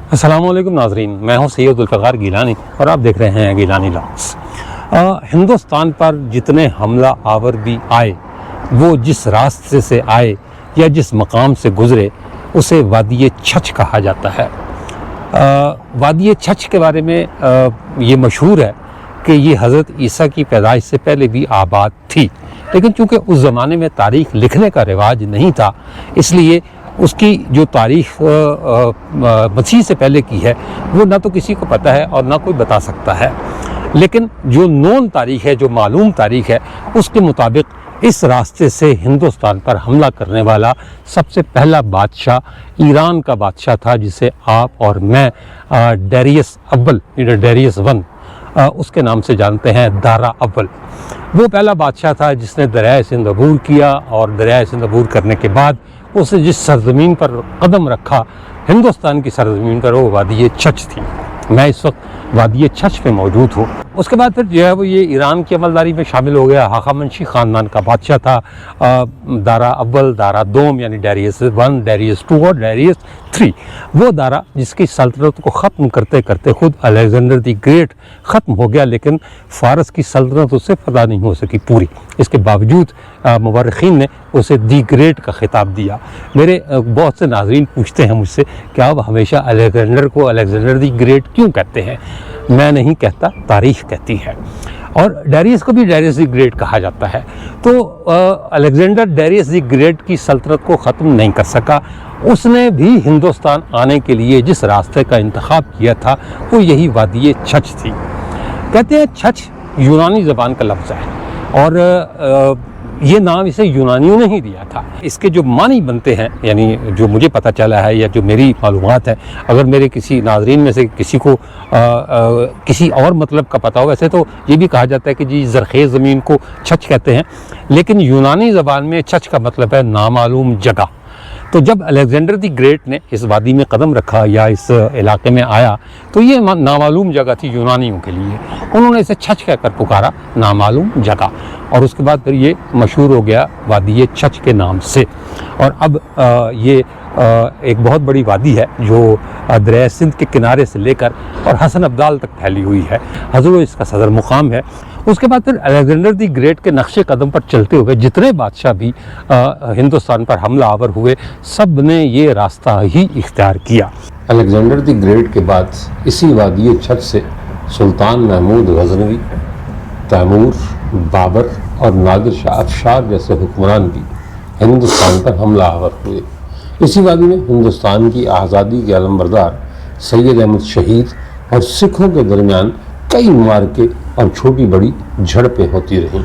अस्सलाम वालेकुम नाज़रीन, मैं हूं सैयद जुल्फ़िकार गिलानी और आप देख रहे हैं गिलानी व्लॉग्स। हिंदुस्तान पर जितने हमला आवर भी आए, वो जिस रास्ते से आए या जिस मकाम से गुज़रे उसे वादी छछ कहा जाता है। वादी छछ के बारे में ये मशहूर है कि ये हज़रत ईसा की पैदाइश से पहले भी आबाद थी, लेकिन चूँकि उस ज़माने में तारीख़ लिखने का रिवाज नहीं था, इसलिए उसकी जो तारीख़ मसीह से पहले की है वो ना तो किसी को पता है और ना कोई बता सकता है। लेकिन जो नोन तारीख़ है, जो मालूम तारीख़ है, उसके मुताबिक इस रास्ते से हिंदुस्तान पर हमला करने वाला सबसे पहला बादशाह ईरान का बादशाह था, जिसे आप और मैं डेरियस अव्वल डेरियस वन उसके नाम से जानते हैं, दारा अव्वल। वो पहला बादशाह था जिसने दरियाए सिंध अबूर किया और दरियाए सिंध अबूर करने के बाद उसने जिस सरज़मीन पर कदम रखा, हिंदुस्तान की सरज़मीन पर, वो वादी छछ थी। मैं इस वक्त वादी छछ पे मौजूद हूँ। उसके बाद फिर जो है वो ये ईरान की अमलदारी में शामिल हो गया। हाखामनशी ख़ानदान का बादशाह था दारा अव्वल, दारा दोम यानी डेरियस वन, डेरियस टू और डेरियस थ्री। वो दारा जिसकी सल्तनत को ख़त्म करते करते ख़ुद अलेक्जेंडर दी ग्रेट ख़त्म हो गया, लेकिन फ़ारस की सल्तनत उससे फदा नहीं हो सकी पूरी। इसके बावजूद मुवर्रिखीन ने उसे दी ग्रेट का ख़िताब दिया। मेरे बहुत से नाज़रीन पूछते हैं मुझसे कि आप हमेशा अलेक्जेंडर को अलेक्जेंडर दी ग्रेट क्यों कहते हैं? मैं नहीं कहता, तारीख़ कहती है। और डेरियस को भी डेरियस दी ग्रेट कहा जाता है। तो अलेक्जेंडर डेरियस दी ग्रेट की सल्तनत को ख़त्म नहीं कर सका। उसने भी हिंदुस्तान आने के लिए जिस रास्ते का इंतखाब किया था वो यही वादी छछ थी। कहते हैं छछ यूनानी ज़बान का लफ्ज़ है और ये नाम इसे यूनानियों ने ही दिया था। इसके जो मानी बनते हैं, यानी जो मुझे पता चला है या जो मेरी मालूमात है, अगर मेरे किसी नाज़रीन में से किसी को किसी और मतलब का पता हो, वैसे तो ये भी कहा जाता है कि जी ज़रख़ेज़ ज़मीन को छछ कहते हैं, लेकिन यूनानी ज़बान में छछ का मतलब है नामालूम जगह। तो जब अलेक्जेंडर दी ग्रेट ने इस वादी में कदम रखा या इस इलाके में आया, तो ये नामालूम जगह थी यूनानियों के लिए। उन्होंने इसे छछ कहकर पुकारा, नामालूम जगह, और उसके बाद फिर ये मशहूर हो गया वादी छछ के नाम से। और अब ये एक बहुत बड़ी वादी है जो दरिया सिंध के किनारे से लेकर और हसन अब्दाल तक फैली हुई है। हज़रो इसका सदर मुकाम है। उसके बाद फिर अलेक्जेंडर दी ग्रेट के नक्शे कदम पर चलते हुए जितने बादशाह भी हिंदुस्तान पर हमला आवर हुए, सब ने ये रास्ता ही इख्तियार किया। अलेक्जेंडर दी ग्रेट के बाद इसी वादी छछ से सुल्तान महमूद गजनवी, तैमूर, बाबर और नादिर शाह अफशार जैसे हुक्मरान भी हिंदुस्तान पर हमला आवर हुए। इसी वादी में हिंदुस्तान की आज़ादी के अलमबरदार सैयद अहमद शहीद और सिखों के दरमियान कई मार्के और छोटी बड़ी झड़पें होती रहीं।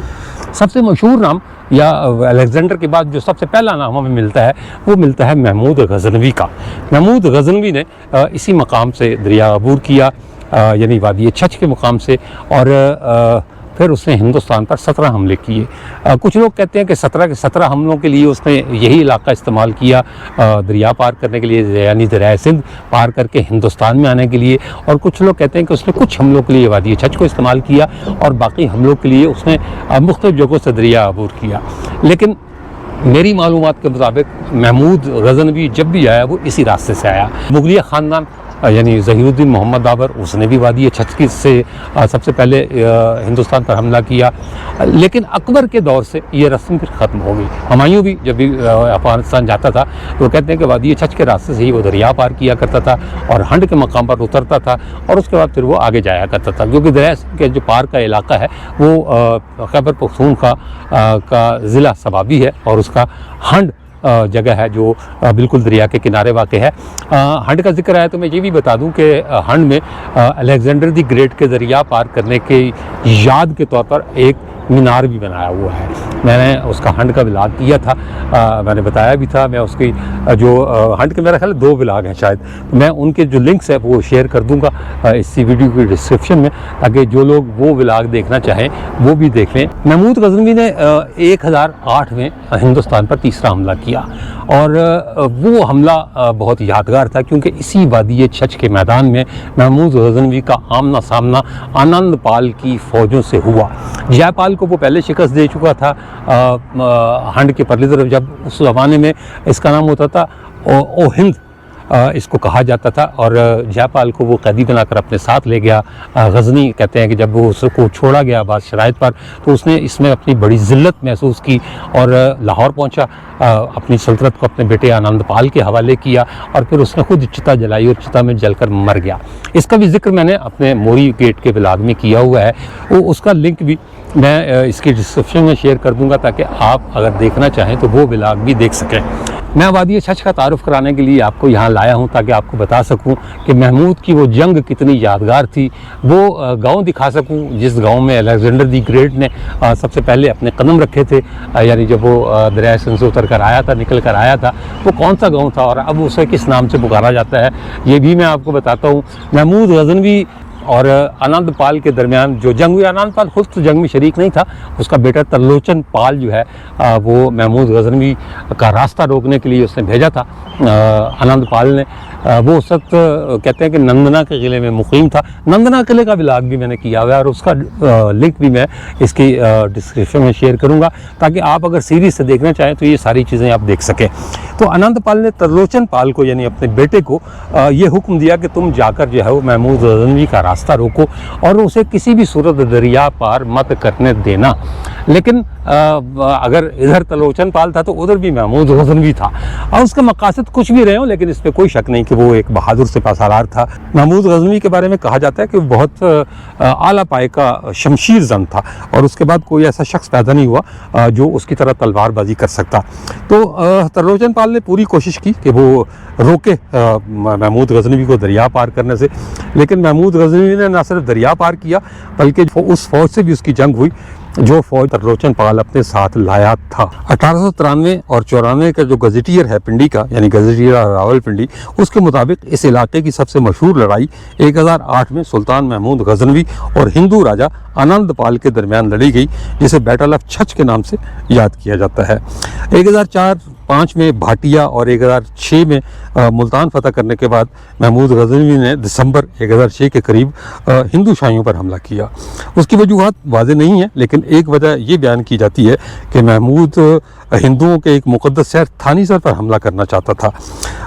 सबसे मशहूर नाम या अलेक्जेंडर के बाद जो सबसे पहला नाम हमें मिलता है वो मिलता है महमूद गजनवी का। महमूद गजनवी ने इसी मकाम से दरिया अबूर किया, यानी वादी छछ के मुकाम से, और फिर उसने हिंदुस्तान पर 17 हमले किए। कुछ लोग कहते हैं कि 17 के 17 हमलों के लिए उसने यही इलाका इस्तेमाल किया दरिया पार करने के लिए, यानी दरिया सिंध पार करके हिंदुस्तान में आने के लिए। और कुछ लोग कहते हैं कि उसने कुछ हमलों के लिए वादी छछ को इस्तेमाल किया और बाकी हमलों के लिए उसने मुख्तलिफ जगहों से दरिया अबूर किया। लेकिन मेरी मालूमात के मुताबिक महमूद गजनवी जब भी आया वो इसी रास्ते से आया। मुगलिया ख़ानदान यानी ज़हीरुद्दीन मोहम्मद बाबर, उसने भी वादी छछ से सबसे पहले हिंदुस्तान पर हमला किया। लेकिन अकबर के दौर से ये रस्म फिर ख़त्म हो गई। हुमायूं भी जब भी अफ़गानिस्तान जाता था तो कहते हैं कि वादी छछ के रास्ते से ही वो दरिया पार किया करता था और हंड के मकाम पर उतरता था और उसके बाद फिर वो आगे जाया करता था, क्योंकि दरिया के जो पार का इलाका है वो खैबर पख्तूनख्वा का ज़िला सबाबी है और उसका हंड जगह है जो बिल्कुल दरिया के किनारे वाक़ है। हंड का जिक्र आया तो मैं ये भी बता दूं कि हंड में अलेक्जेंडर दी ग्रेट के दरिया पार करने के याद के तौर पर एक मीनार भी बनाया हुआ है। मैंने उसका हंड का व्लॉग किया था, मैंने बताया भी था। मैं उसकी जो हंड के मेरा ख्याल 2 व्लॉग हैं शायद, तो मैं उनके जो लिंक्स है वो शेयर कर दूंगा इसी वीडियो की डिस्क्रिप्शन में, ताकि जो लोग वो व्लॉग देखना चाहें वो भी देख लें। महमूद गजनवी ने 1008 में हिंदुस्तान पर तीसरा हमला किया और वो हमला बहुत यादगार था, क्योंकि इसी वादी छछ के मैदान में महमूद गजनवी का आमना सामना आनंद पाल की फ़ौजों से हुआ। जयपाल को वो पहले शिकस्त दे चुका था हंड के परली तरफ, जब उस ज़माने में इसका नाम होता था ओ हिंद, اس کو کہا جاتا تھا، اور جیپال کو وہ قیدی بنا کر اپنے ساتھ لے گیا غزنی۔ کہتے ہیں کہ جب وہ اس کو چھوڑا گیا بعض شرائط پر تو اس نے اس میں اپنی بڑی ذلت محسوس کی اور لاہور پہنچا، اپنی سلطنت کو اپنے بیٹے آنند پال کے حوالے کیا، اور پھر اس نے خود چتا جلائی اور چتا میں جل کر مر گیا۔ اس کا بھی ذکر میں نے اپنے موری گیٹ کے بلاگ میں کیا ہوا ہے، وہ اس کا لنک بھی میں اس کی ڈسکرپشن میں شیئر کر دوں گا تاکہ آپ اگر دیکھنا چاہیں تو وہ بلاگ بھی دیکھ سکیں۔ میں وادی چھچھ کا تعارف کرانے کے لیے آپ کو یہاں لایا ہوں تاکہ آپ کو بتا سکوں کہ محمود کی وہ جنگ کتنی یادگار تھی، وہ گاؤں دکھا سکوں جس گاؤں میں الیگزینڈر دی گریٹ نے سب سے پہلے اپنے قدم رکھے تھے، یعنی جب وہ دریائے سندھ سے اتر کر آیا تھا، نکل کر آیا تھا، وہ کون سا گاؤں تھا اور اب اسے کس نام سے پکارا جاتا ہے، یہ بھی میں آپ کو بتاتا ہوں۔ محمود غزنوی اور آنند پال کے درمیان جو جنگ ہوئی، آنند پال خود تو جنگ میں شریک نہیں تھا، اس کا بیٹا ترلوچن پال جو ہے وہ محمود غزنوی کا راستہ روکنے کے لیے اس نے بھیجا تھا آنند پال نے۔ وہ اس وقت کہتے ہیں کہ نندنا کے قلعے میں مقیم تھا۔ نندنا قلعے کا بلاگ بھی میں نے کیا ہوا ہے اور اس کا لنک بھی میں اس کی ڈسکرپشن میں شیئر کروں گا تاکہ آپ اگر سیریز سے دیکھنا چاہیں تو یہ ساری چیزیں آپ دیکھ سکیں۔ تو آنند پال نے ترلوچن پال کو یعنی اپنے بیٹے کو یہ حکم دیا کہ تم جا کر جو ہے وہ محمود غزنوی کا راستہ روکو اور اسے کسی بھی صورت دریا پار مت کرنے دینا، لیکن اگر ادھر ترلوچن پال تھا تو ادھر بھی محمود غزنوی تھا، اور اس کے مقاصد کچھ بھی رہے ہوں لیکن اس پہ کوئی شک نہیں کہ وہ ایک بہادر سپہ سالار تھا۔ محمود غزنوی کے بارے میں کہا جاتا ہے کہ وہ بہت اعلیٰ پائے کا شمشیر زن تھا اور اس کے بعد کوئی ایسا شخص پیدا نہیں ہوا جو اس کی طرح تلوار بازی کر سکتا۔ تو ترلوچن پال نے پوری کوشش کی کہ وہ روکے محمود غزنوی کو دریا پار کرنے سے، لیکن محمود غزنوی نے نہ صرف دریا پار کیا بلکہ اس فوج سے بھی اس کی جنگ ہوئی جو فوج ترلوچن پال اپنے ساتھ لایا تھا۔ 1893 اور 94 کا جو گزیٹیئر ہے پنڈی کا، یعنی گزیٹیئر راول پنڈی، اس کے مطابق اس علاقے کی سب سے مشہور لڑائی 1008 میں سلطان محمود غزنوی اور ہندو راجہ آنند پال کے درمیان لڑی گئی، جسے بیٹل آف چھچھ کے نام سے یاد کیا جاتا ہے۔ 1004-05 میں بھاٹیا اور 1006 میں ملتان فتح کرنے کے بعد محمود غزنوی نے دسمبر 1006 کے قریب ہندو شاہیوں پر حملہ کیا۔ اس کی وجوہات واضح نہیں ہیں، لیکن ایک وجہ یہ بیان کی جاتی ہے کہ محمود ہندوؤں کے ایک مقدس شہر تھانیسر پر حملہ کرنا چاہتا تھا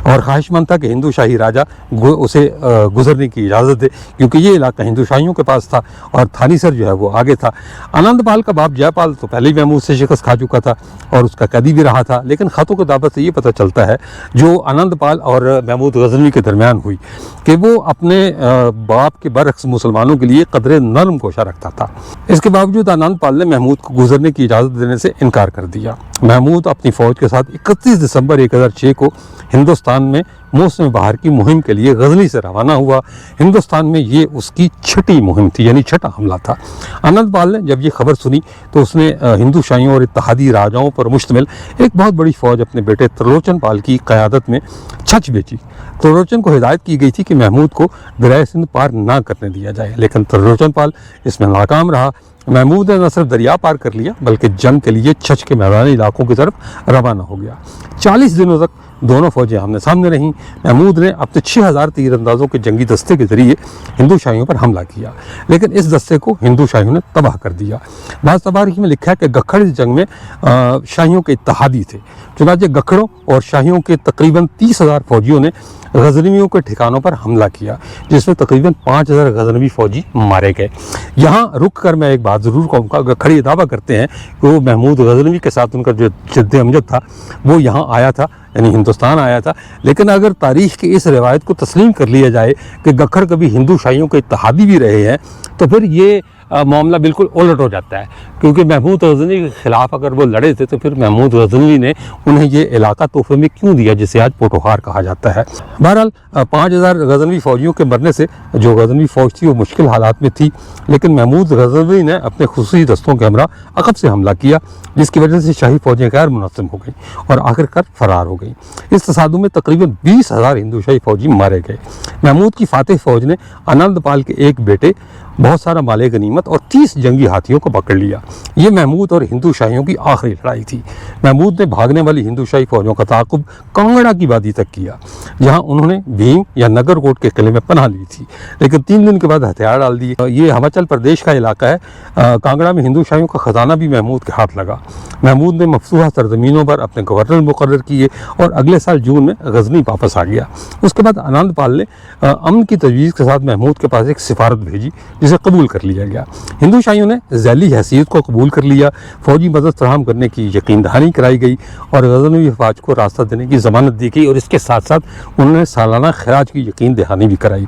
اور خواہش مند تھا کہ ہندو شاہی راجہ اسے گزرنے کی اجازت دے، کیونکہ یہ علاقہ ہندو شاہیوں کے پاس تھا اور تھانیسر جو ہے وہ آگے تھا۔ آنند پال کا باپ جے پال تو پہلے ہی محمود سے شکست کھا چکا تھا اور اس کا قیدی بھی رہا تھا، لیکن خطوں کے دعوت سے یہ پتہ چلتا ہے جو آنند پال اور محمود غزنوی کے درمیان ہوئی کہ وہ اپنے باپ کے برعکس مسلمانوں کے لیے قدرے نرم کوشاں رکھتا تھا۔ اس کے باوجود آنند پال نے محمود کو گزرنے کی اجازت دینے سے انکار کر دیا۔ محمود اپنی فوج کے ساتھ 31 دسمبر 1006 کو ہندوستان میں موسم بہار کی مہم کے لیے غزنی سے روانہ ہوا۔ ہندوستان میں یہ اس کی چھٹی مہم تھی، یعنی چھٹا حملہ تھا۔ آنند پال نے جب یہ خبر سنی تو اس نے ہندو شاہیوں اور اتحادی راجاؤں پر مشتمل ایک بہت بڑی فوج اپنے بیٹے ترلوچن پال کی قیادت میں چھچھ بھیجی۔ ترلوچن کو ہدایت کی گئی تھی کہ محمود کو دریائے سندھ پار نہ کرنے دیا جائے، لیکن ترلوچن پال اس میں ناکام رہا۔ محمود نے نہ صرف دریا پار کر لیا بلکہ جنگ کے لیے چھچھ کے میدانی علاقوں کی طرف روانہ ہو گیا۔ 40 دنوں تک دونوں فوجیں آمنے سامنے رہیں۔ محمود نے اپنے 6000 تیر اندازوں کے جنگی دستے کے ذریعے ہندو شاہیوں پر حملہ کیا، لیکن اس دستے کو ہندو شاہیوں نے تباہ کر دیا۔ بعض تواریخ میں لکھا ہے کہ گکھڑ اس جنگ میں شاہیوں کے اتحادی تھے، چنانچہ گکھڑوں اور شاہیوں کے تقریباً 30,000 فوجیوں نے غزنویوں کے ٹھکانوں پر حملہ کیا، جس میں تقریباً 5000 غزنوی فوجی مارے گئے۔ یہاں رک کر میں ایک بات ضرور کہوں گا، گکھڑ یہ دعویٰ کرتے ہیں کہ وہ محمود غزنوی کے ساتھ ان کا جو جد امجد تھا وہ یہاں آیا تھا، یعنی ہندوستان آیا تھا، لیکن اگر تاریخ کی اس روایت کو تسلیم کر لیا جائے کہ گکھڑ کبھی ہندو شاہیوں کے اتحادی بھی رہے ہیں تو پھر یہ معاملہ بالکل الٹ ہو جاتا ہے، کیونکہ محمود غزنوی کے خلاف اگر وہ لڑے تھے تو پھر محمود غزنوی نے انہیں یہ علاقہ تحفے میں کیوں دیا جسے آج پوٹوہار کہا جاتا ہے۔ بہرحال 5000 غزنوی فوجیوں کے مرنے سے جو غزنوی فوج تھی وہ مشکل حالات میں تھی، لیکن محمود غزنوی نے اپنے خصوصی دستوں کے ہمراہ عقب سے حملہ کیا، جس کی وجہ سے شاہی فوجیں غیر منظم ہو گئیں اور آخر کار فرار ہو گئیں۔ اس تصادم میں تقریباً 20,000 ہندو شاہی فوجی مارے گئے۔ محمود کی فاتح فوج نے آنند پال کے ایک بیٹے बहुत सारा माले गनीमत और 30 जंगी हाथियों को पकड़ लिया। ये महमूद और हिंदू शाहियों की आखिरी लड़ाई थी। महमूद ने भागने वाली हिंदू शाही फौजों का ताक़ुब कांगड़ा की वादी तक किया, जहां उन्होंने भीम या नगरकोट के किले में पनाह ली थी, लेकिन 3 दिन के बाद हथियार डाल दिए। ये हिमाचल प्रदेश का इलाका है। कांगड़ा में हिंदू शाहियों का खजाना भी महमूद के हाथ लगा। महमूद ने मफसूहा सरजमीनों पर अपने गवर्नर मुकर्रर किए और अगले साल जून में गजनी वापस आ गया। उसके बाद आनंद पाल ने अमन की तजवीज़ के साथ महमूद के पास एक सिफारत भेजी, जिसे कबूल कर लिया गया। हिंदू शाहियों ने ज़ैली हैसियत को कबूल कर लिया, फौजी मदद फराहम करने की यकीन दहानी कराई गई और गज़नवी फ़ौज को रास्ता देने की ज़मानत दी गई, और इसके साथ साथ उन्होंने सालाना खराज की यकीन दहानी भी कराई।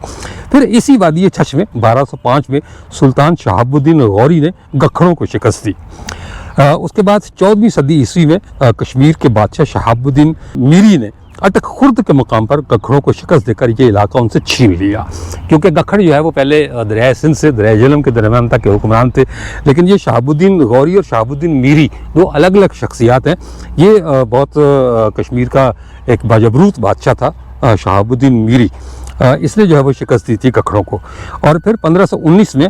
फिर इसी वादी छछ में 1205 में सुल्तान शहाबुद्दीन गौरी ने गखड़ों को शिकस्त दी। उसके बाद 14वीं सदी ईस्वी में कश्मीर के बादशाह शहाबुद्दीन मीरी ने अटक खुर्द के मुकाम पर गखड़ों को शिकस्त देकर ये इलाका उनसे छीन लिया, क्योंकि गखड़ जो है वो पहले दरिया सिंध से दरिया झेलम के दरमियान तक के हुक्मरान थे। लेकिन ये शहाबुद्दीन गौरी और शहाबुद्दीन मीरी दो अलग अलग शख्सियात हैं। ये बहुत कश्मीर का एक बाजबरूत बादशाह था शहाबुद्दीन मीरी, इसने जो है वो शिकस्त दी थी गखड़ों को। और फिर 1519 में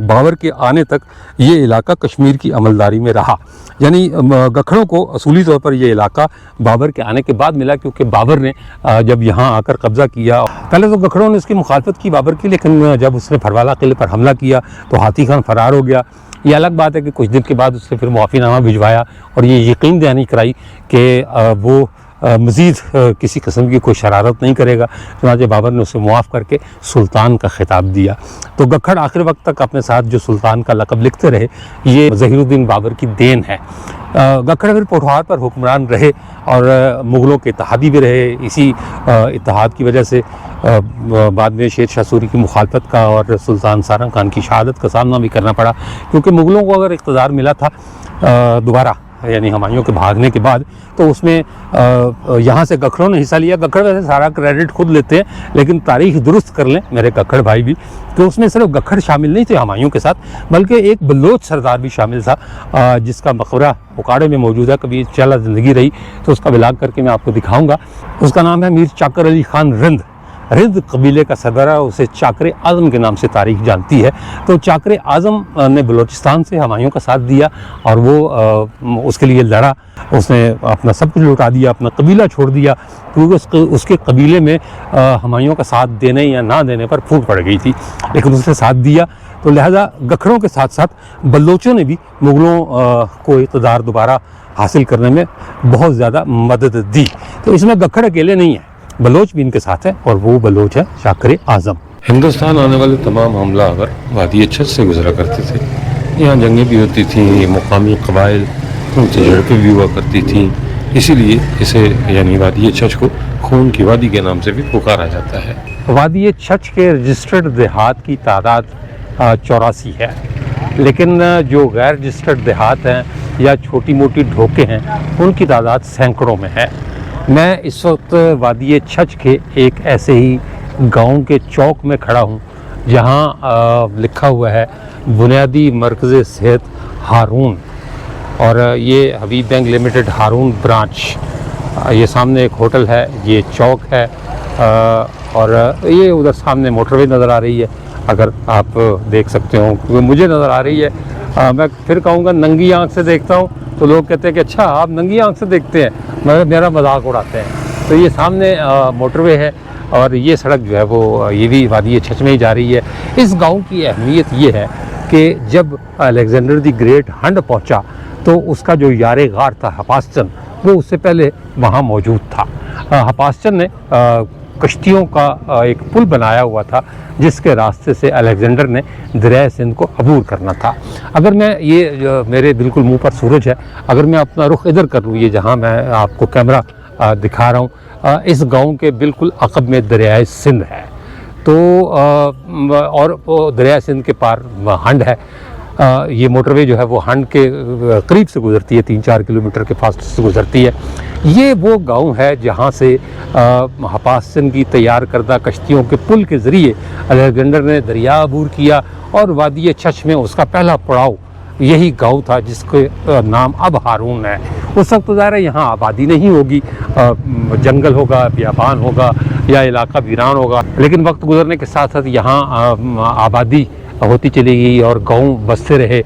बाबर के आने तक ये इलाका कश्मीर की अमलदारी में रहा। यानी गखड़ों को असूली तौर पर ये इलाका बाबर के आने के बाद मिला, क्योंकि बाबर ने जब यहाँ आकर कब्ज़ा किया, पहले तो गखड़ों ने इसकी मुखालफत की बाबर की, लेकिन जब उसने फरवाला किले पर हमला किया तो हाथी खान फरार हो गया। ये अलग बात है कि कुछ दिन के बाद उसने फिर मुआफ़ीनामा भिजवाया और ये यकीन दहानी कराई कि वो मज़ीद किसी किस्म की कोई शरारत नहीं करेगा। चुनांचे बाबर ने उसे मुआफ़ करके सुल्तान का खिताब दिया। तो गखड़ आखिर वक्त तक अपने साथ जो सुल्तान का लक़ब लिखते रहे, ये ज़हीरुद्दीन बाबर की देन है। गखड़ फिर पोठवार पर हुक्मरान रहे और मुग़लों के इत्तेहादी भी रहे। इसी इत्तेहाद की वजह से बाद में शेर शाह सूरी की मुखालफत का और सुल्तान सारंग खान की शहादत का सामना भी करना पड़ा, क्योंकि मुग़लों को अगर इक़्तिदार मिला था दोबारा, यानी हुमायूं के भागने के बाद, तो उसमें यहाँ से गखड़ों ने हिस्सा लिया। गखड़ वैसे सारा क्रेडिट खुद लेते हैं, लेकिन तारीख दुरुस्त कर लें मेरे गखड़ भाई भी, तो उसमें सिर्फ गखड़ शामिल नहीं थे हुमायूं के साथ, बल्कि एक बलोच सरदार भी शामिल था, जिसका मकबरा उकाड़े में मौजूद है। कभी इंशाअल्लाह ज़िंदगी रही तो उसका व्लॉग करके मैं आपको दिखाऊँगा। उसका नाम है मीर चाकर अली खान रिंद। रिंद कबीले का सरबराह उसे चाकर आज़म के नाम से तारीख जानती है। तो चाकर आज़म ने बलूचिस्तान से हुमायूं का साथ दिया और वो उसके लिए लड़ा। उसने अपना सब कुछ लुटा दिया, अपना कबीला छोड़ दिया, क्योंकि उसके कबीले में हुमायूं का साथ देने या ना देने पर फूट पड़ गई थी, लेकिन उसने साथ दिया। तो लिहाजा गखड़ों के साथ साथ बलोचों ने भी मुग़लों को इक़्तिदार दोबारा हासिल करने में बहुत ज़्यादा मदद दी। तो इसमें गखड़ अकेले नहीं है, बलोच भी इनके साथ है, और वो बलोच है चाकर आज़म। हिंदुस्तान आने वाले तमाम हमलावर वादी छछ से गुजरा करते थे। यहाँ जंगें भी होती थीं, मुकामी कबाइल उनसे झड़पें भी हुआ करती थीं, इसीलिए इसे यानी वादी छछ को खून की वादी के नाम से भी पुकारा जाता है। वादी छछ के रजिस्टर्ड देहात की तादाद 84 है, लेकिन जो गैर रजिस्टर्ड देहात हैं या छोटी मोटी ढोके हैं, उनकी तादाद सैकड़ों में है। मैं इस वक्त वादी छछ के एक ऐसे ही गांव के चौक में खड़ा हूं, जहां लिखा हुआ है बुनियादी मरकज़ सेहत हारून, और ये हबीब बैंक लिमिटेड हारून ब्रांच। ये सामने एक होटल है, ये चौक है, और ये उधर सामने मोटरवे नज़र आ रही है, अगर आप देख सकते हो। मुझे नज़र आ रही है। मैं फिर कहूँगा नंगी आँख से देखता हूँ तो लोग कहते हैं कि अच्छा आप नंगी आँख से देखते हैं, मेरा मजाक उड़ाते हैं। तो ये सामने मोटरवे है और ये सड़क जो है वो ये भी वादी छछ में ही जा रही है। इस गांव की अहमियत ये है कि जब अलेक्जेंडर द ग्रेट हंड पहुंचा तो उसका जो यारे गार था हपासचंद, वो उससे पहले वहाँ मौजूद था। हपासचंद ने कश्तियों का एक पुल बनाया हुआ था, जिसके रास्ते से अलेक्जेंडर ने दरिया सिंध को अबूर करना था। अगर मैं ये मेरे बिल्कुल मुंह पर सूरज है, अगर मैं अपना रुख इधर कर लूँ, ये जहाँ मैं आपको कैमरा दिखा रहा हूँ, इस गांव के बिल्कुल अक़ब में दरिया सिंध है। तो और दरिया सिंध के पार हंड है। ये मोटरवे जो है वो हंड के करीब से गुजरती है, 3-4 किलोमीटर के फासले से गुजरती है। ये वो गांव है जहाँ से हपासन की तैयार करदा कश्तियों के पुल के ज़रिए अलेक्जेंडर ने दरिया अबूर किया, और वादी छछ में उसका पहला पड़ाव यही गांव था, जिसके नाम अब हारून है। उस वक्त तो ज़ाहिर है यहाँ आबादी नहीं होगी, जंगल होगा, बियाबान होगा या इलाका वीरान होगा, लेकिन वक्त गुजरने के साथ साथ यहाँ आबादी ہوتی چلی گئی اور گاؤں بستے رہے،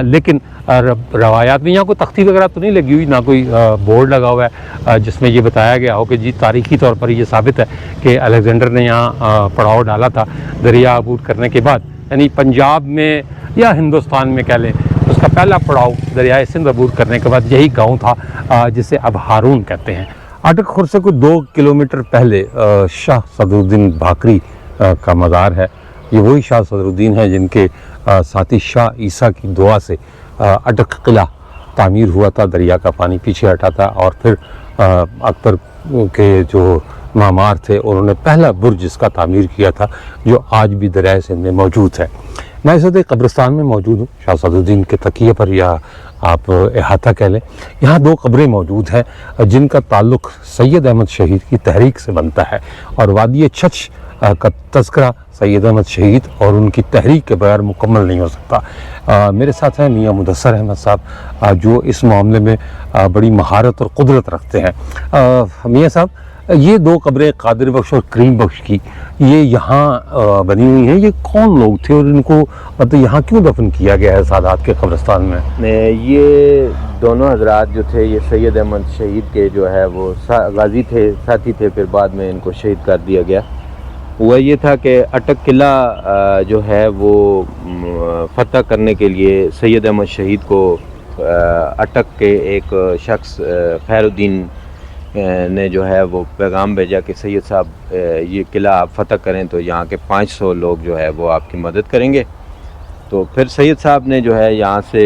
لیکن روایات میں یہاں کوئی تختی وغیرہ تو نہیں لگی ہوئی، نہ کوئی بورڈ لگا ہوا ہے جس میں یہ بتایا گیا ہو کہ جی تاریخی طور پر یہ ثابت ہے کہ الیگزینڈر نے یہاں پڑاؤ ڈالا تھا دریا عبور کرنے کے بعد، یعنی پنجاب میں یا ہندوستان میں کہہ لیں اس کا پہلا پڑاؤ دریائے سندھ عبور کرنے کے بعد یہی گاؤں تھا جسے اب ہارون کہتے ہیں۔ اٹک خور سے کوئی 2 کلومیٹر پہلے شاہ صدر الدین بھاکری کا مزار ہے۔ یہ وہی شاہ صدر الدین ہیں جن کے ساتھی شاہ عیسیٰ کی دعا سے اٹک قلعہ تعمیر ہوا تھا، دریا کا پانی پیچھے ہٹا تھا، اور پھر اکبر کے جو معمار تھے انہوں نے پہلا برج اس کا تعمیر کیا تھا جو آج بھی دریائے سندھ میں موجود ہے۔ میں اس وقت قبرستان میں موجود ہوں شاہ صدر الدین کے تکیے پر، یا آپ احاطہ کہہ لیں۔ یہاں 2 قبریں موجود ہیں جن کا تعلق سید احمد شہید کی تحریک سے بنتا ہے، اور وادی چھچھ کا تذکرہ سید احمد شہید اور ان کی تحریک کے بغیر مکمل نہیں ہو سکتا۔ میرے ساتھ ہیں میاں مدثر احمد صاحب جو اس معاملے میں بڑی مہارت اور قدرت رکھتے ہیں۔ میاں صاحب، یہ 2 قبریں قادر بخش اور کریم بخش کی یہ یہاں بنی ہوئی ہیں، یہ کون لوگ تھے اور ان کو مطلب یہاں کیوں دفن کیا گیا ہے سادات کے قبرستان میں؟ یہ دونوں حضرات جو تھے یہ سید احمد شہید کے جو ہے وہ غازی تھے، ساتھی تھے، پھر بعد میں ان کو شہید کر دیا گیا۔ ہوا یہ تھا کہ اٹک قلعہ جو ہے وہ فتح کرنے کے لیے سید احمد شہید کو اٹک کے ایک شخص خیر الدین نے جو ہے وہ پیغام بھیجا کہ سید صاحب یہ قلعہ آپ فتح کریں تو یہاں کے 500 لوگ جو ہے وہ آپ کی مدد کریں گے۔ تو پھر سید صاحب نے جو ہے یہاں سے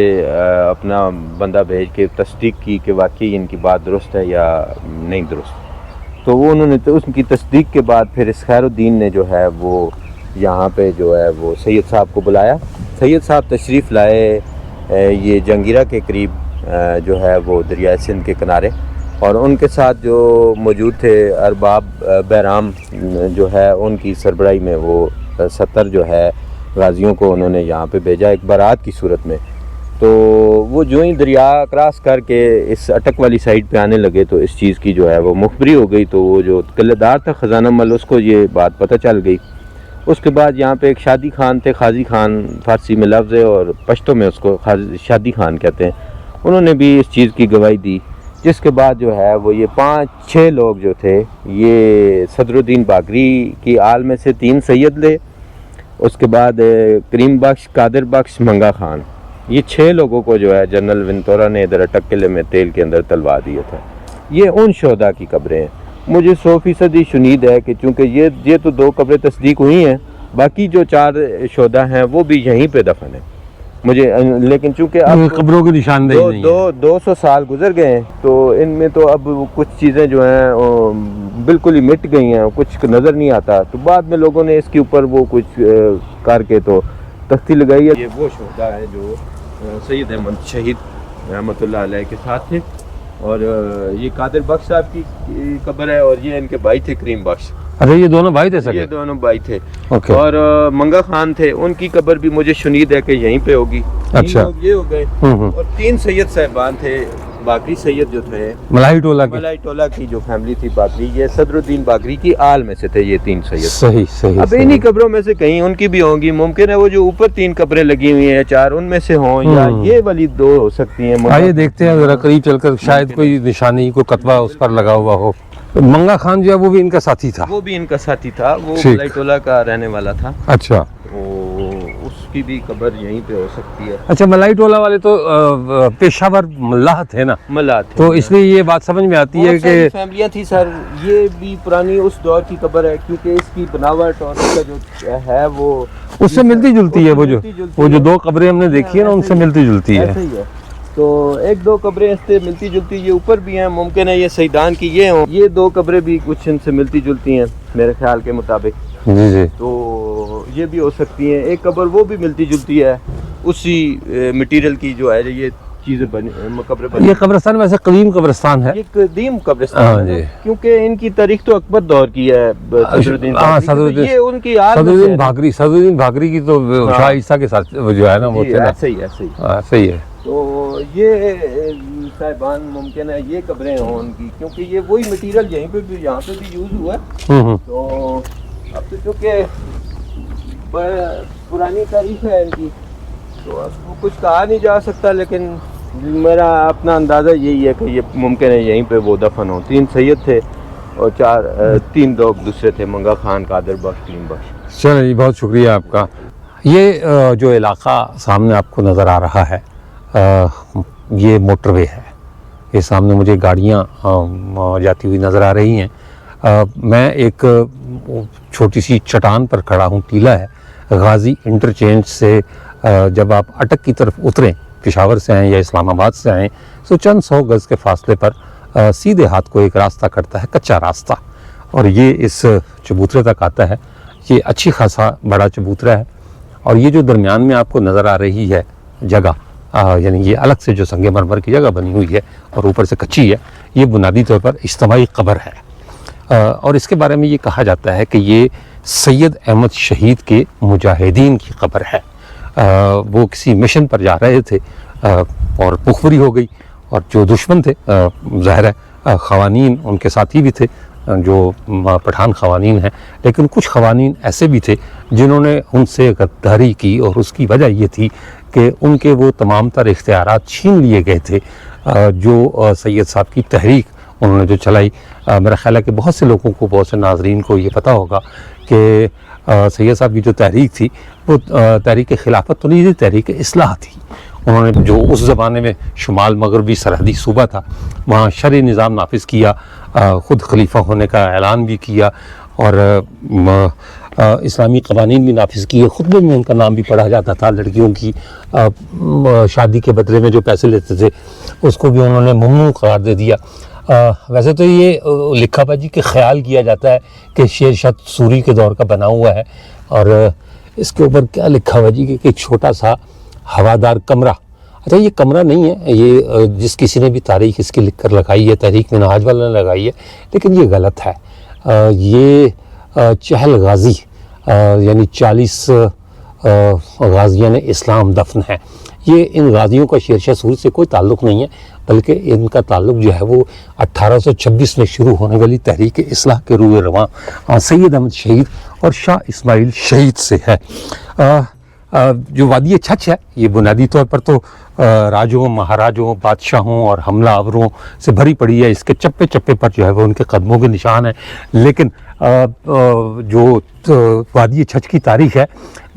اپنا بندہ بھیج کے تصدیق کی کہ واقعی ان کی بات درست ہے یا نہیں درست، تو وہ انہوں نے تو اس کی تصدیق کے بعد پھر اس خیر الدین نے جو ہے وہ یہاں پہ جو ہے وہ سید صاحب کو بلایا۔ سید صاحب تشریف لائے یہ جنگیرہ کے قریب جو ہے وہ دریائے سندھ کے کنارے، اور ان کے ساتھ جو موجود تھے ارباب بہرام جو ہے ان کی سربراہی میں وہ 70 جو ہے غازیوں کو انہوں نے یہاں پہ بھیجا ایک بارات کی صورت میں۔ تو وہ جو ہی دریا کراس کر کے اس اٹک والی سائڈ پہ آنے لگے تو اس چیز کی جو ہے وہ مخبری ہو گئی، تو وہ جو قلعہ دار تھا خزانہ مل اس کو یہ بات پتہ چل گئی۔ اس کے بعد یہاں پہ ایک شادی خان تھے، خاضی خان فارسی میں لفظ ہے اور پشتو میں اس کو شادی خان کہتے ہیں، انہوں نے بھی اس چیز کی گواہی دی، جس کے بعد جو ہے وہ یہ 5-6 لوگ جو تھے یہ صدر الدین باقری کی آل میں سے 3 سید لے، اس کے بعد کریم بخش، قادر بخش، منگا خان، یہ 6 لوگوں کو جو ہے جنرل ونتورا نے ادھر اٹک قلعے میں تیل کے اندر تلوا دیا تھا۔ یہ ان شہداء کی قبریں ہیں۔ مجھے 100% شنید ہے کہ چونکہ یہ تو 2 قبریں تصدیق ہوئی ہیں، باقی جو 4 شہداء ہیں وہ بھی یہیں پہ دفن ہیں مجھے، لیکن چونکہ اب قبروں کی نشاندہی نہیں ہے، 200 سال گزر گئے ہیں تو ان میں تو اب کچھ چیزیں جو ہیں بالکل ہی مٹ گئی ہیں، کچھ نظر نہیں آتا، تو بعد میں لوگوں نے اس کے اوپر وہ کچھ کر کے تو تختی لگائی ہے۔ یہ وہ شہداء ہیں جو سید احمد شہید رحمۃ اللہ علیہ کے ساتھ تھے، اور یہ قادر بخش صاحب کی قبر ہے، اور یہ ان کے بھائی تھے کریم بخش۔ اچھا، یہ دونوں بھائی تھے سکے؟ یہ دونوں بھائی تھے، اوکے۔ اور منگا خان تھے، ان کی قبر بھی مجھے شنید ہے کہ یہیں پہ ہوگی۔ اچھا، یہ ہو گئے، اور 3 سید صاحبان تھے، باقری سید جو تھے ملائی ٹولہ کی جو فیملی تھی باقری، یہ صدر الدین باقری کی آل میں سے تھے یہ 3 سید۔ صحیح۔ اب انہی قبروں میں سے کہیں ان کی بھی ہوں گی، ممکن ہے وہ جو اوپر 3 قبریں لگی ہوئی ہیں 4 ان میں سے ہوں، یا یہ والی 2 ہو سکتی ہیں۔ آئیے دیکھتے ہیں ذرا قریب چل کر، شاید کوئی نشانی، کوئی کتبہ اس پر لگا ہوا ہو۔ منگا خان جو ہے وہ بھی ان کا ساتھی تھا؟ وہ بھی ان کا ساتھی تھا، وہ ملائی ٹولہ کا رہنے والا تھا۔ اچھا، اس کی بھی قبر یہیں پہ ہو سکتی ہے۔ اچھا، ملائی ٹولہ والے تو پیشہ ور ملاح تھے نا، ملاح تھے، تو اس لیے یہ بات سمجھ میں آتی ہے کہ فیملیاں تھی سر، یہ بھی پرانی اس دور کی قبر ہے، کیونکہ اس کی بناوٹ اور اس کا جو ہے وہ اس سے ملتی جلتی ہے، وہ جو 2 قبریں ہم نے دیکھی ہیں نا ان سے ملتی جلتی ہے۔ ایسے ہی ہے، تو 1-2 قبریں اس سے ملتی جلتی، یہ اوپر بھی ہیں، ممکن ہے یہ سیدان کی یہ ہوں، یہ 2 قبریں بھی کچھ ان سے ملتی جلتی ہیں میرے خیال کے مطابق، جی، تو یہ بھی ہو سکتی ہیں۔ ایک قبر وہ بھی ملتی جلتی ہے اسی مٹیریل کی جو ہے یہ چیزیں قبریں بنی۔ یہ قبرستان ویسے قدیم قبرستان ہے، یہ قدیم قبرستان ہے کیونکہ ان کی تاریخ تو اکبر دور کی ہے، صدر الدین بھاکری کی تو شاہ عیسیٰ کے ساتھ جو ہے نا وہ تھے نا، صحیح ہے۔ تو یہ صاحبان ممکن ہے یہ قبریں ہوں ان کی، کیونکہ یہ وہی مٹیریل یہاں پہ بھی یوز ہوا ہے۔ تو اب تو چونکہ पुरानी तारीख है इनकी, तो अब वो कुछ कहा नहीं जा सकता, लेकिन मेरा अपना अंदाज़ा यही है कि ये मुमकिन है यहीं पे वो दफन हो। 3 सैयद थे और 3 लोग दूसरे थे, मंगा खान, कादर बख्श, कलीम बख्श। चलिए जी, बहुत शुक्रिया आपका। ये जो इलाका सामने आपको नज़र आ रहा है, ये मोटरवे है। ये सामने मुझे गाड़ियाँ जाती हुई नज़र आ रही हैं। मैं एक छोटी सी चट्टान पर खड़ा हूँ, टीला है। गाज़ी इंटरचेंज से जब आप अटक की तरफ उतरें, पेशावर से आएँ या इस्लामाबाद से आएँ, तो चंद 100 गज़ के फासले पर सीधे हाथ को एक रास्ता करता है, कच्चा रास्ता, और ये इस चबूतरे तक आता है। ये अच्छी खासा बड़ा चबूतरा है, और ये जो दरमियान में आपको नज़र आ रही है जगह, यानी ये अलग से जो संगे मरमर की जगह बनी हुई है और ऊपर से कच्ची है, ये बुनियादी तौर पर इज्तिमाई कब्र है। और इसके बारे में ये कहा जाता है कि ये सैयद अहमद शहीद के मुजाहिदीन की कब्र है। वो किसी मिशन पर जा रहे थे और पुखबरी हो गई, और जो दुश्मन थे, ज़ाहिर है ख़वानीन उनके साथी भी थे जो पठान ख़वानीन हैं, लेकिन कुछ ख़वानीन ऐसे भी थे जिन्होंने उनसे गद्दारी की, और उसकी वजह ये थी कि उनके वो तमाम तर इख्तियारात छीन लिए गए थे जो सैयद साहब की तहरीक उन्होंने जो चलाई। मेरा ख़्याल है कि बहुत से लोगों को, बहुत से नाज़रीन को ये पता होगा कि सैयद साहब की जो तहरीक थी वो तहरीक खिलाफत तो नहीं थी, तहरीक इस्लाह थी। उन्होंने जो उस ज़माने में शुमाल मगरबी सरहदी सूबा था, वहाँ शरई निज़ाम नाफिज किया, ख़ुद खलीफा होने का ऐलान भी किया, और इस्लामी क़वानीन भी नाफिज किए। खुतबे में उनका नाम भी पढ़ा जाता था। लड़कियों की शादी के बदले में जो पैसे लेते थे उसको भी उन्होंने ममनू करार दे दिया। वैसे तो ये लिखाबाजी के ख्याल किया जाता है कि शेर शाह सूरी के दौर का बना हुआ है, और इसके ऊपर क्या लिखाबाजी कि एक छोटा सा हवादार कमरा। अच्छा, ये कमरा नहीं है, ये जिस किसी ने भी तारीख इसकी लिख कर लगाई है, तहरीक मिनहाज वाला ने लगाई है, लेकिन ये गलत है। ये चहल गाज़ी यानी 40 गाज़ियान इस्लाम दफन है। ये इन गाज़ियों का शेर शाह सूरी से कोई ताल्लुक़ नहीं है, बल्कि इनका ताल्लुक़ जो है वो 1826 में शुरू होने वाली तहरीक इस्लाह के रूए रवां सैयद अहमद शहीद और शाह इस्माइल शहीद से है। जो वादी छछ है, ये बुनियादी तौर पर तो राजों, महाराजों, बादशाहों और हमला आवरों से भरी पड़ी है। इसके चप्पे चप्पे पर जो है वो उनके कदमों के निशान हैं, लेकिन जो वादी छछ की तारीख है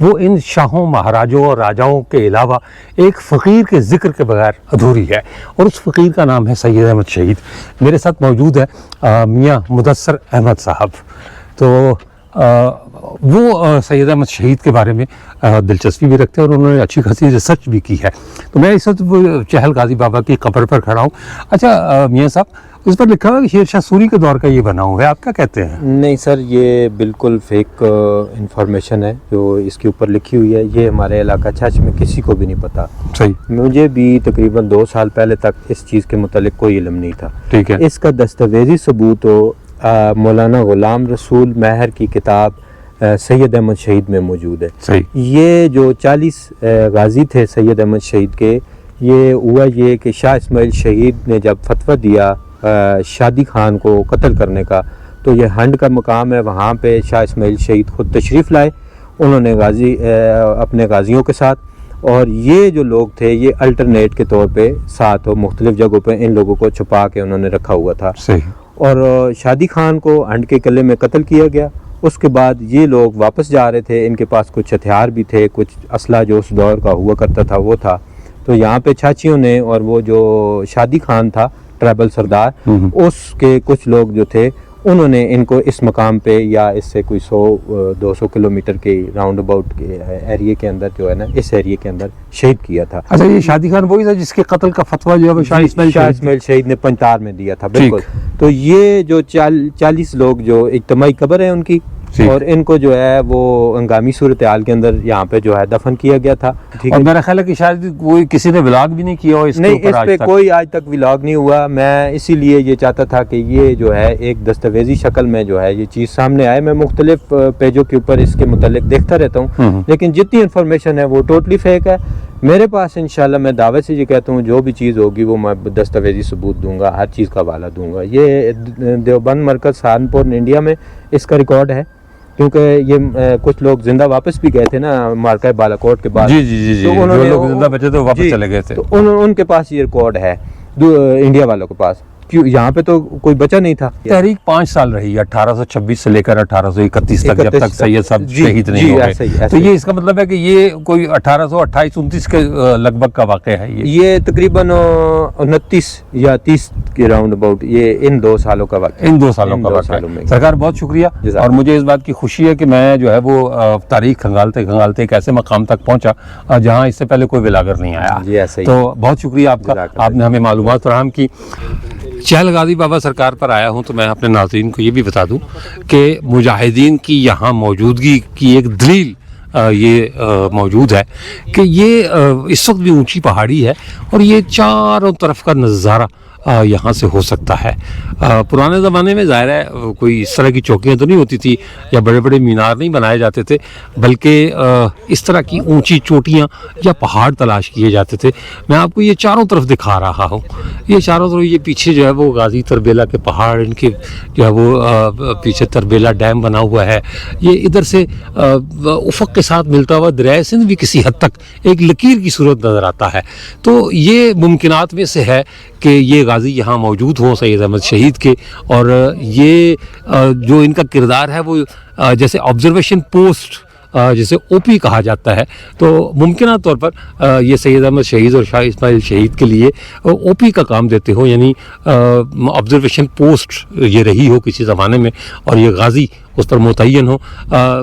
वो इन शाहों, महाराजों और राजाओं के अलावा एक फ़कीर के ज़िक्र के बगैर अधूरी है, और उस फ़कीर का नाम है सैयद अहमद शहीद। मेरे साथ मौजूद है मियाँ मुदस्सर अहमद साहब। तो वो सैयद अहमद शहीद के बारे में दिलचस्पी भी रखते हैं, और उन्होंने अच्छी खासी रिसर्च भी की है। तो मैं इस वक्त चहल गाज़ी बाबा की कब्र पर खड़ा हूँ। अच्छा मियाँ साहब, उस पर लिखा हुआ कि शेर शाह सूरी के दौर का ये बना हुआ है, आप क्या कहते हैं? नहीं सर, ये बिल्कुल फेक इंफॉर्मेशन है जो इसके ऊपर लिखी हुई है। ये हमारे इलाका छछ में किसी को भी नहीं पता। सही, मुझे भी तकरीबन 2 साल पहले तक इस चीज़ के मुतालिक कोई इल्म नहीं था। ठीक है। इसका दस्तावेजी सबूत मौलाना गुलाम रसूल महर की किताब सैयद अहमद शहीद में मौजूद है। सही। ये जो 40 गाजी थे सैयद अहमद शहीद के, ये हुआ ये कि शाह इस्माइल शहीद ने जब फतवा दिया शादी खान को कत्ल करने का, तो ये हंड का मकाम है, वहाँ पे शाह इस्माइल शहीद खुद तशरीफ़ लाए उन्होंने गाजी अपने गाजियों के साथ, और ये जो लोग थे ये अल्टरनेट के तौर पे साथ हो मुख्तलिफ जगहों पे इन लोगों को छुपा के उन्होंने रखा हुआ था। सही। और शादी खान को हंड के किले में कत्ल किया गया। उसके बाद ये लोग वापस जा रहे थे, इनके पास कुछ हथियार भी थे, कुछ असला जो उस दौर का हुआ करता था वो था। तो यहाँ पे छाचियों ने और वो जो शादी खान था ट्राइबल सरदार, उसके कुछ लोग जो थे उन्होंने इनको इस मकाम पे या इससे कोई 100-200 किलोमीटर के राउंड अबाउट के एरिया के अंदर जो है ना, इस एरिया के अंदर शहीद किया था। अच्छा, ये शादी खान वही था जिसके कत्ल का फतवा जो है शाह इस्माइल शहीद ने पंतार में दिया था। बिल्कुल। तो ये जो 40 लोग जो इज्तिमाई कब्र है उनकी, और इनको जो है वो हंगामी सूरत हाल के अंदर यहाँ पे जो है दफन किया गया था। और मेरा ख्याल है कि शायद कोई किसी ने व्लॉग भी नहीं किया हो इसके नहीं, ऊपर इस पे कोई आज तक व्लॉग नहीं हुआ। मैं इसीलिए ये चाहता था कि ये जो है एक दस्तावेजी शक्ल में जो है ये चीज़ सामने आए। मैं मुख्तलिफ पेजों के ऊपर इसके मुतालिक देखता रहता हूँ, लेकिन जितनी इन्फॉर्मेशन है वो टोटली फेक है। मेरे पास इंशाल्लाह मैं दावे से ये कहता हूँ जो भी चीज़ होगी वो मैं दस्तावेजी सबूत दूंगा, हर चीज़ का हवाला दूंगा। ये देवबंद मरकज़ सहारनपुर इंडिया में इसका रिकॉर्ड है, کیونکہ یہ کچھ لوگ زندہ واپس بھی گئے تھے نا مارکہ بالاکوٹ کے بعد. جی تو انہوں جو نے لوگ زندہ بچے تھے وہ واپس چلے گئے تھے. تو ان کے پاس یہ ریکارڈ ہے انڈیا والوں کے پاس. کیوں یہاں پہ تو کوئی بچا نہیں تھا. تحریک 5 سال رہی, 1826 سے لے کر 1831 تک, جب تک سید صاحب شہید نہیں ہو گئے. تو یہ اس کا مطلب ہے کہ یہ کوئی 1828-29 کے لگ بھگ کا واقعہ ہے. یہ تقریباً 29 یا 30 کے راؤنڈ اباؤٹ یہ ان 2 سالوں کا واقعہ. ان 2 سالوں کا واقعہ. سرکار بہت شکریہ, اور مجھے اس بات کی خوشی ہے کہ میں جو ہے وہ تاریخ کھنگالتے کھنگالتے ایک ایسے مقام تک پہنچا جہاں اس سے پہلے کوئی بلاگر نہیں آیا. تو بہت شکریہ آپ کا, آپ نے ہمیں معلومات فراہم کی. چہل غازی بابا سرکار پر آیا ہوں تو میں اپنے ناظرین کو یہ بھی بتا دوں کہ مجاہدین کی یہاں موجودگی کی ایک دلیل یہ موجود ہے کہ یہ اس وقت بھی اونچی پہاڑی ہے اور یہ چاروں طرف کا نظارہ یہاں سے ہو سکتا ہے. پرانے زمانے میں ظاہر ہے کوئی اس طرح کی چوکیاں تو نہیں ہوتی تھی یا بڑے بڑے مینار نہیں بنائے جاتے تھے, بلکہ اس طرح کی اونچی چوٹیاں یا پہاڑ تلاش کیے جاتے تھے. میں آپ کو یہ چاروں طرف دکھا رہا ہوں. یہ چاروں طرف یہ پیچھے جو ہے وہ غازی تربیلا کے پہاڑ, ان کے جو ہے وہ پیچھے تربیلا ڈیم بنا ہوا ہے. یہ ادھر سے افق کے ساتھ ملتا ہوا دریائے سندھ بھی کسی حد تک ایک لکیر کی صورت نظر آتا ہے. تو یہ ممکنات میں سے ہے کہ یہ غازی یہاں موجود ہوں سید احمد شہید کے, اور یہ جو ان کا کردار ہے وہ جیسے آبزرویشن پوسٹ جسے او پی کہا جاتا ہے, تو ممکنہ طور پر یہ سید احمد شہید اور شاہ اسماعیل شہید کے لیے او پی کا کام دیتے ہو, یعنی آبزرویشن پوسٹ یہ رہی ہو کسی زمانے میں اور یہ غازی اس پر متعین ہو.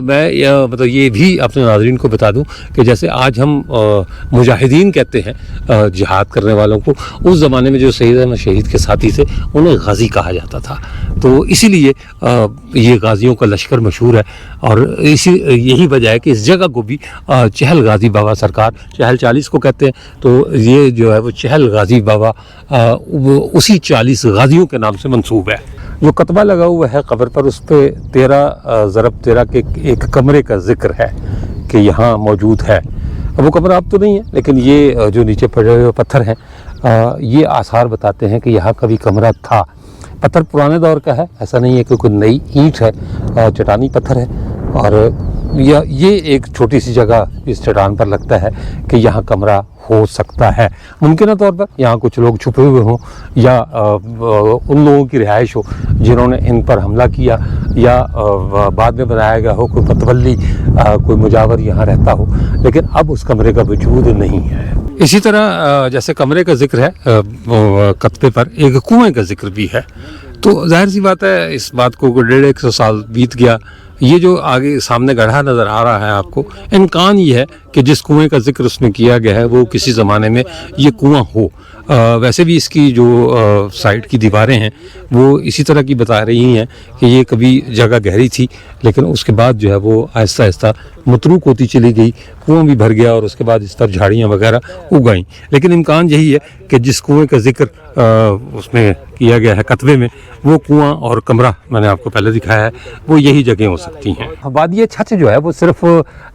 میں مطلب یہ بھی اپنے ناظرین کو بتا دوں کہ جیسے آج ہم مجاہدین کہتے ہیں جہاد کرنے والوں کو, اس زمانے میں جو سید احمد شہید کے ساتھی تھے انہیں غازی کہا جاتا تھا. تو اسی لیے یہ غازیوں کا لشکر مشہور ہے, اور یہی وجہ ہے کہ اس جگہ کو بھی چہل غازی بابا سرکار, چہل 40 کو کہتے ہیں, تو یہ جو ہے وہ چہل غازی بابا اسی 40 غازیوں کے نام سے منسوب ہے. جو کتبہ لگا ہوا ہے قبر پر اس پہ 13 کے ایک کمرے کا ذکر ہے کہ یہاں موجود ہے. اب وہ کمرہ اب تو نہیں ہے, لیکن یہ جو نیچے پڑے ہوئے پتھر ہیں یہ آثار بتاتے ہیں کہ یہاں کبھی کمرہ تھا. پتھر پرانے دور کا ہے, ایسا نہیں ہے کہ کوئی نئی اینٹ ہے, چٹانی پتھر ہے, اور یہ ایک چھوٹی سی جگہ اس چٹان پر لگتا ہے کہ یہاں کمرہ ہو سکتا ہے. ممکنہ طور پر یہاں کچھ لوگ چھپے ہوئے ہوں یا ان لوگوں کی رہائش ہو جنہوں نے ان پر حملہ کیا, یا بعد میں بنایا گیا ہو کوئی متولی, کوئی مجاور یہاں رہتا ہو, لیکن اب اس کمرے کا وجود نہیں ہے. اسی طرح جیسے کمرے کا ذکر ہے کتبے پر, ایک کنویں کا ذکر بھی ہے. تو ظاہر سی بات ہے اس بات کو 150 سال بیت گیا. یہ جو آگے سامنے گڑھا نظر آ رہا ہے آپ کو, امکان یہ ہے کہ جس کنویں کا ذکر اس میں کیا گیا ہے وہ کسی زمانے میں یہ کنواں ہو. ویسے بھی اس کی جو سائڈ کی دیواریں ہیں وہ اسی طرح کی بتا رہی ہیں کہ یہ کبھی جگہ گہری تھی, لیکن اس کے بعد جو ہے وہ آہستہ آہستہ متروک ہوتی چلی گئی, کنواں بھی بھر گیا اور اس کے بعد اس پر جھاڑیاں وغیرہ اگائیں. لیکن امکان یہی ہے کہ جس کنویں کا ذکر اس میں کیا گیا ہے کتبے میں, وہ کنواں اور کمرہ میں نے آپ کو پہلے دکھایا ہے, وہ یہی جگہیں ہو سکتی ہیں. وادی چھچ جو ہے وہ صرف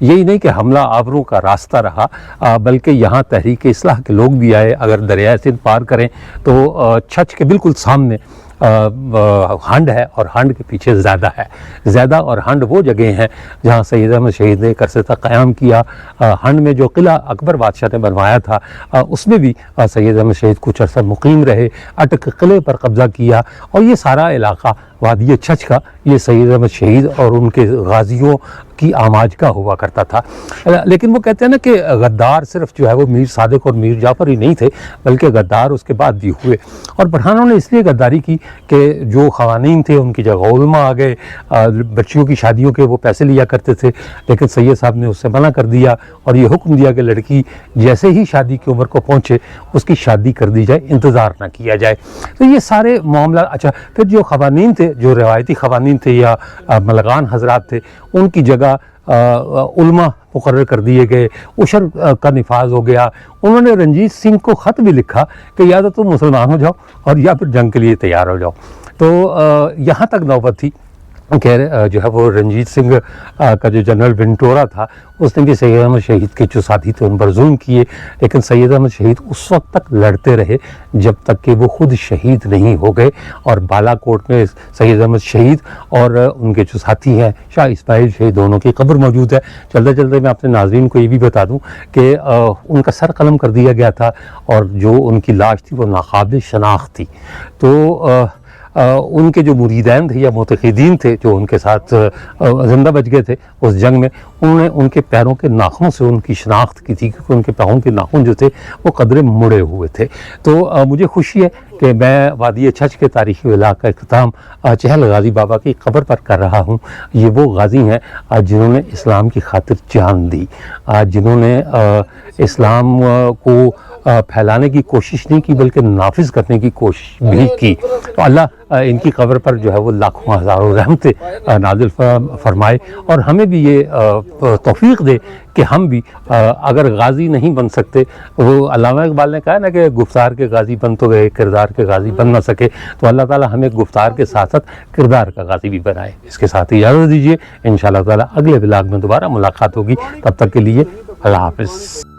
یہی نہیں کہ حملہ آوروں کا راستہ رہا, بلکہ یہاں تحریک اصلاح کے لوگ بھی آئے. اگر دریائے سندھ پار کریں تو چھچ کے بالکل سامنے ہنڈ ہے, اور ہنڈ کے پیچھے زیدہ ہے. زیدہ اور ہنڈ وہ جگہیں ہیں جہاں سید احمد شہید نے ایک عرصے تک قیام کیا. ہنڈ میں جو قلعہ اکبر بادشاہ نے بنوایا تھا اس میں بھی سید احمد شہید کچھ عرصہ مقیم رہے, اٹک قلعے پر قبضہ کیا, اور یہ سارا علاقہ وادی چھچ کا یہ سید احمد شہید اور ان کے غازیوں کی آماج کا ہوا کرتا تھا. لیکن وہ کہتے ہیں نا کہ غدار صرف جو ہے وہ میر صادق اور میر جعفر ہی نہیں تھے, بلکہ غدار اس کے بعد بھی ہوئے. اور پٹھانوں نے اس لیے غداری کی کہ جو خوانین تھے ان کی جگہ علماء آ گئے. بچیوں کی شادیوں کے وہ پیسے لیا کرتے تھے, لیکن سید صاحب نے اس سے منع کر دیا اور یہ حکم دیا کہ لڑکی جیسے ہی شادی کی عمر کو پہنچے اس کی شادی کر دی جائے, انتظار نہ کیا جائے. تو یہ سارے معاملات. اچھا, پھر جو خوانین تھے, جو روایتی خوانین تھے یا ملغان حضرات تھے, ان کی جگہ علماء مقرر کر دیے گئے, عشر کا نفاذ ہو گیا. انہوں نے رنجیت سنگھ کو خط بھی لکھا کہ یا تو تم مسلمان ہو جاؤ اور یا پھر جنگ کے لیے تیار ہو جاؤ. تو یہاں تک نوبت تھی जो है वो रंजीत सिंह का जो जनरल विंटोरा था उसने भी सैयद अहमद शहीद के जो साथी थे उन पर जुल्म किए, लेकिन सैयद अहमद शहीद उस वक्त तक लड़ते रहे जब तक कि वो खुद शहीद नहीं हो गए। और बालाकोट में सैयद अहमद शहीद और उनके जो साथी हैं शाह इस्माइल शहीद, दोनों की कब्र मौजूद है। चलते चलते मैं अपने नाज़रीन को ये भी बता दूं कि उनका सर कलम कर दिया गया था और जो उनकी लाश थी वो नाकाबिल शनाख्त थी। तो उनके जो मुरीदैन थे या मुतक़ीदीन थे जो उनके साथ ज़िंदा बच गए थे उस जंग में, उन्होंने उनके पैरों के नाखूनों से उनकी शनाख्त की थी, क्योंकि उनके पैरों के नाखून जो थे वो कदरे मुड़े हुए थे। तो मुझे खुशी है कि मैं वादी छछ के तारीख़ी इलाक़े का इख्तिताम चहल गाज़ी बाबा की कब्र पर कर रहा हूँ। ये वो गाज़ी हैं जिन्होंने इस्लाम की खातिर जान दी, जिन्होंने इस्लाम को फैलाने की कोशिश नहीं की बल्कि नाफिज करने की कोशिश भी की। तो अल्लाह इनकी कब्र पर जो है वो लाखों हज़ारों रहमतें नाजिल फरमाए और हमें भी ये तौफीक दे कि हम भी अगर गाज़ी नहीं बन सकते, वो अल्लामा इकबाल ने कहा ना कि गुफ्तार के गाज़ी बन तो गए किरदार के गाज़ी बन ना सके, तो अल्लाह ताला हमें गुफ्तार के साथ साथ किरदार का गाज़ी भी बनाए। इसके साथ ही इजाज़त दीजिए, इंशाअल्लाह ताला अगले व्लॉग में दोबारा मुलाकात होगी। तब तक के लिए अल्लाह हाफ़िज़।